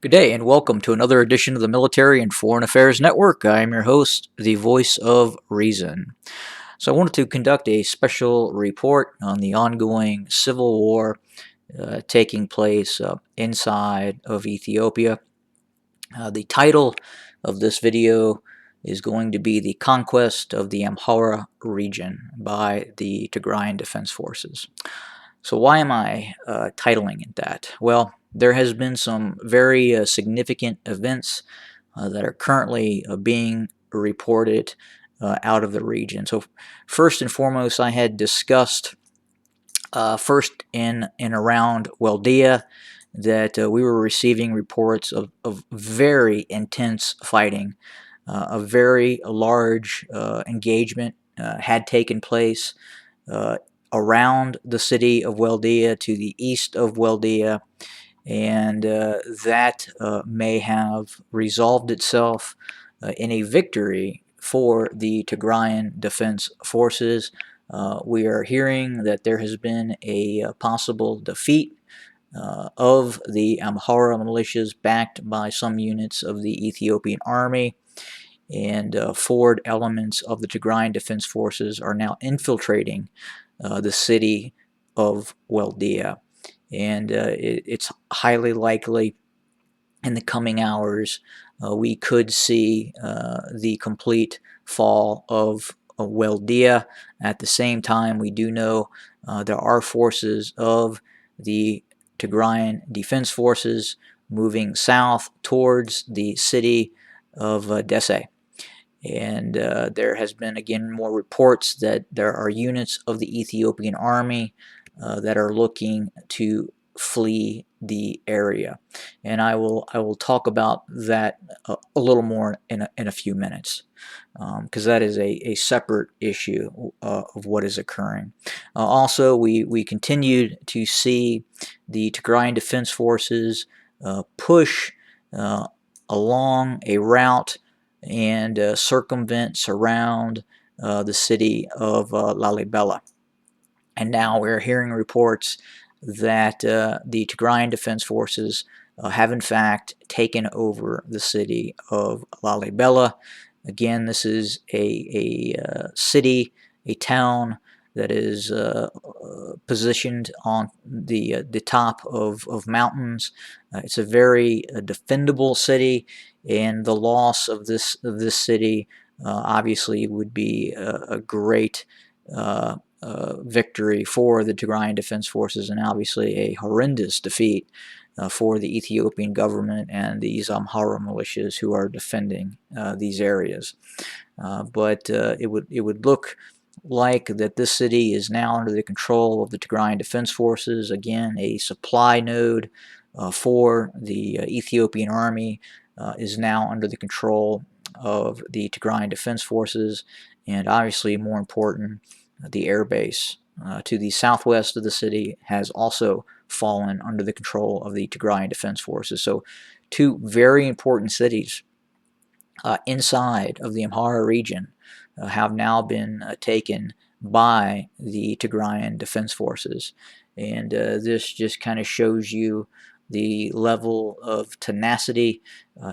Good day, and welcome to another edition of the Military and Foreign Affairs Network. I am your host, the voice of reason. So, I wanted to conduct a special report on the ongoing civil war taking place inside of Ethiopia. The title of this video is going to be The Conquest of the Amhara Region by the Tigrayan Defense Forces. So why am I titling it that? Well, there has been some very significant events that are currently being reported out of the region. So first and foremost, I had discussed first in and around Weldia that we were receiving reports of very intense fighting. A very large engagement had taken place uh, around the city of Weldia to the east of Weldia, and that may have resolved itself in a victory for the Tigrayan Defense Forces. We are hearing that there has been a possible defeat of the Amhara militias backed by some units of the Ethiopian army, and forward elements of the Tigrayan Defense Forces are now infiltrating the city of Weldia. And it's highly likely in the coming hours we could see the complete fall of Weldia. At the same time, we do know there are forces of the Tigrayan Defense Forces moving south towards the city of Dese. And there has been again more reports that there are units of the Ethiopian army that are looking to flee the area, and I will talk about that a little more in a few minutes, because that is a separate issue of what is occurring. Also, we continued to see the Tigrayan Defense Forces push along a route and circumvent, surround the city of Lalibela. And now we're hearing reports that the Tigrayan Defense Forces have in fact taken over the city of Lalibela. Again, this is a city, a town that is positioned on the top of mountains. It's a very defendable city, and the loss of this city obviously would be a great victory for the Tigrayan Defense Forces, and obviously a horrendous defeat for the Ethiopian government and these Amhara militias who are defending these areas. But it would look like that this city is now under the control of the Tigrayan Defense Forces. Again, a supply node for the Ethiopian army is now under the control of the Tigrayan Defense Forces, and obviously, more important, the air base to the southwest of the city has also fallen under the control of the Tigrayan Defense Forces. So, two very important cities inside of the Amhara region have now been taken by the Tigrayan Defense Forces. And this just kind of shows you the level of tenacity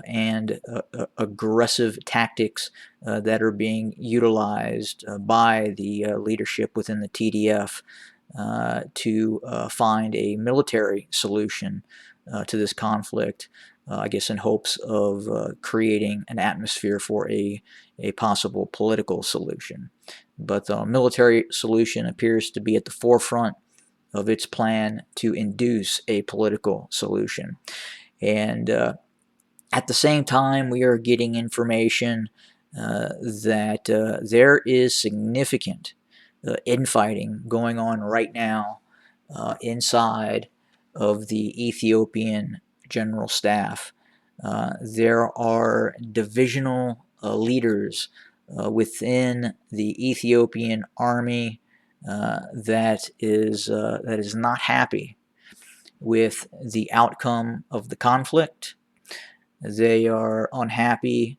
and aggressive tactics that are being utilized by the leadership within the TDF to find a military solution to this conflict. I guess in hopes of creating an atmosphere for a possible political solution. But the military solution appears to be at the forefront of its plan to induce a political solution. And at the same time, we are getting information that there is significant infighting going on right now inside of the Ethiopian General Staff. There are divisional leaders within the Ethiopian army that is not happy with the outcome of the conflict. They are unhappy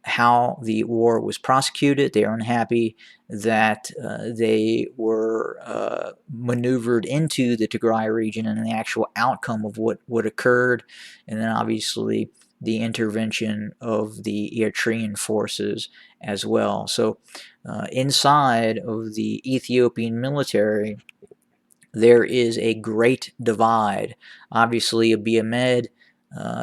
how the war was prosecuted. They are unhappy that they were maneuvered into the Tigray region and the actual outcome of what occurred, and then obviously the intervention of the Eritrean forces as well. So inside of the Ethiopian military, there is a great divide. Obviously, Abiy Ahmed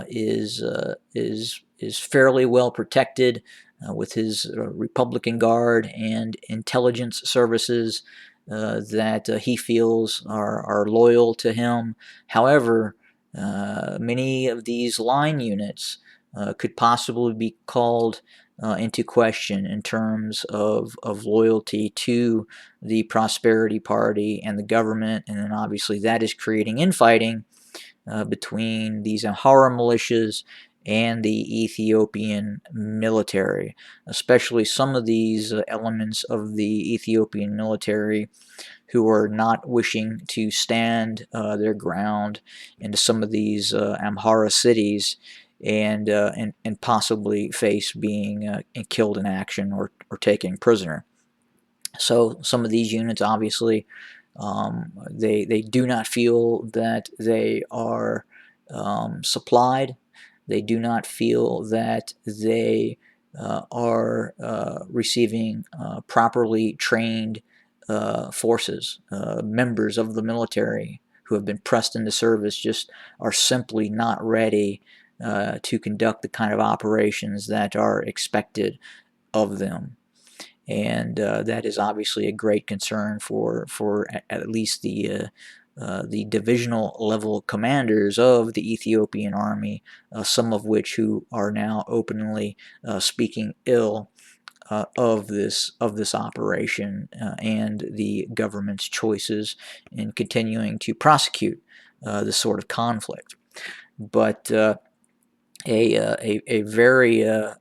is fairly well protected with his Republican Guard and intelligence services that he feels are loyal to him. However, many of these line units could possibly be called into question in terms of loyalty to the Prosperity Party and the government, and then obviously that is creating infighting between these Amhara militias and the Ethiopian military, especially some of these elements of the Ethiopian military who are not wishing to stand their ground into some of these Amhara cities and possibly face being killed in action or taken prisoner. So some of these units, obviously, they do not feel that they are supplied. They do not feel that they are receiving properly trained forces. Members of the military who have been pressed into service just are simply not ready to conduct the kind of operations that are expected of them. And that is obviously a great concern for at least the divisional level commanders of the Ethiopian army, some of which who are now openly speaking ill of this operation and the government's choices in continuing to prosecute this sort of conflict. But a very a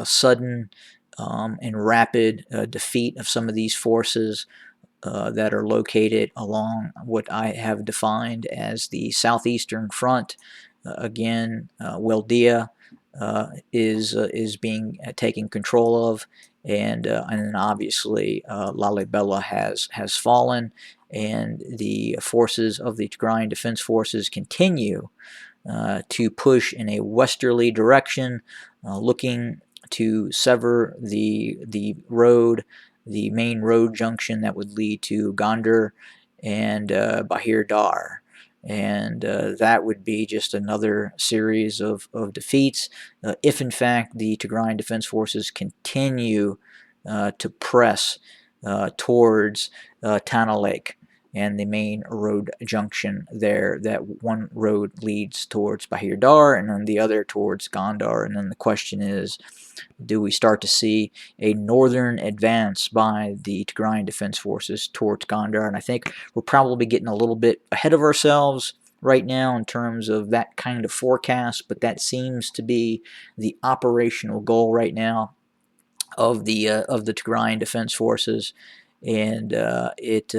sudden and rapid defeat of some of these forces that are located along what I have defined as the southeastern front. Again, Weldia is being taken control of, and then obviously Labela has fallen, and the forces of the Tigrayan Defense Forces continue to push in a westerly direction, looking to sever the road, the main road junction that would lead to Gondar and Bahir Dar. And that would be just another series of defeats if, in fact, the Tigrayan Defense Forces continue to press towards Tana Lake and the main road junction there. That one road leads towards Bahir Dar and then the other towards Gondar. And then the question is, do we start to see a northern advance by the Tigrayan Defense Forces towards Gondar? And I think we're probably getting a little bit ahead of ourselves right now in terms of that kind of forecast, but that seems to be the operational goal right now of the Tigrayan Defense Forces, and it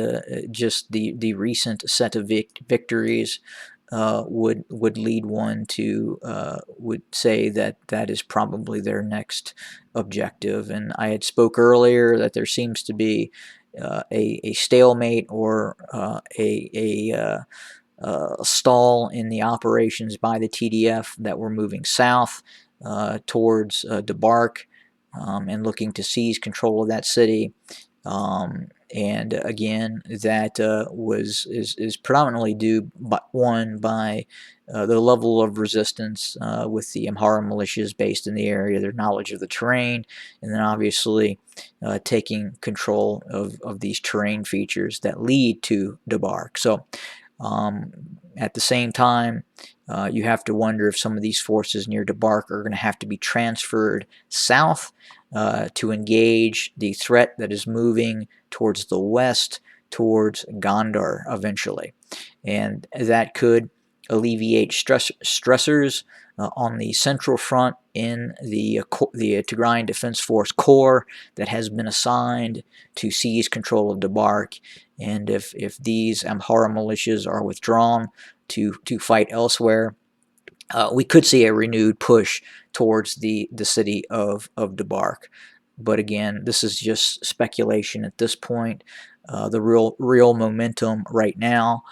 just the recent set of victories would lead one to would say that that is probably their next objective. And I had spoke earlier that there seems to be a stalemate or a stall in the operations by the TDF, that we're moving south towards Debark and looking to seize control of that city. And again, that is predominantly due by the level of resistance with the Amhara militias based in the area, their knowledge of the terrain, and then obviously taking control of these terrain features that lead to Debark. So at the same time, you have to wonder if some of these forces near Debark are going to have to be transferred south to engage the threat that is moving towards the west, towards Gondar eventually. And that could alleviate stressors on the central front in the Tigrayan Defense Force Corps that has been assigned to seize control of Debark. And if these Amhara militias are withdrawn to fight elsewhere, we could see a renewed push towards the city of Debark. But again, this is just speculation at this point. The real momentum right now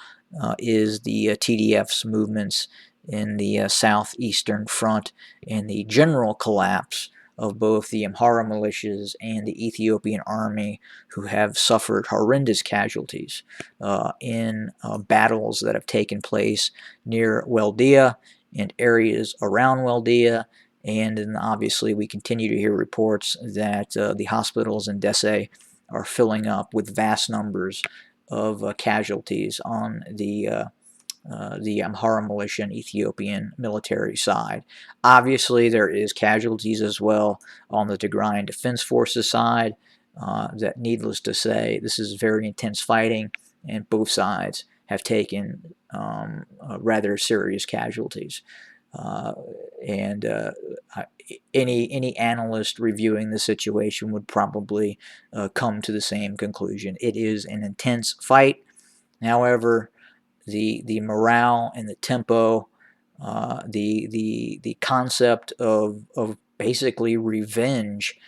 is the TDF's movements in the southeastern front and the general collapse of both the Amhara militias and the Ethiopian army, who have suffered horrendous casualties in battles that have taken place near Weldia and areas around Weldia. And then obviously we continue to hear reports that the hospitals in Dese are filling up with vast numbers of casualties on the Amhara militia and Ethiopian military side. Obviously, there is casualties as well on the Tigrayan Defense Forces side. That, needless to say, this is very intense fighting, and both sides have taken rather serious casualties. And any analyst reviewing the situation would probably come to the same conclusion. It is an intense fight. However, the morale and the tempo, the concept of basically revenge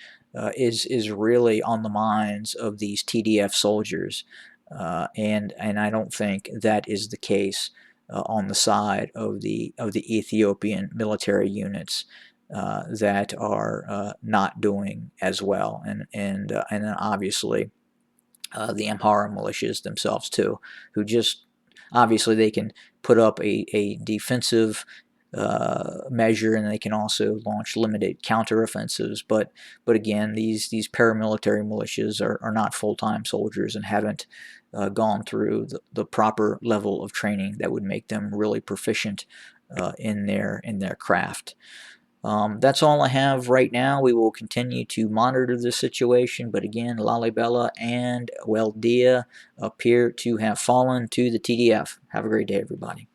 is really on the minds of these TDF soldiers, and I don't think that is the case on the side of the Ethiopian military units that are not doing as well, and then obviously the Amhara militias themselves too, who just obviously they can put up a defensive measure, and they can also launch limited counteroffensives. But again, these paramilitary militias are not full-time soldiers and haven't gone through the proper level of training that would make them really proficient in their craft. That's all I have right now. We will continue to monitor the situation, but again, Labela and Weldia appear to have fallen to the TDF. Have a great day, everybody.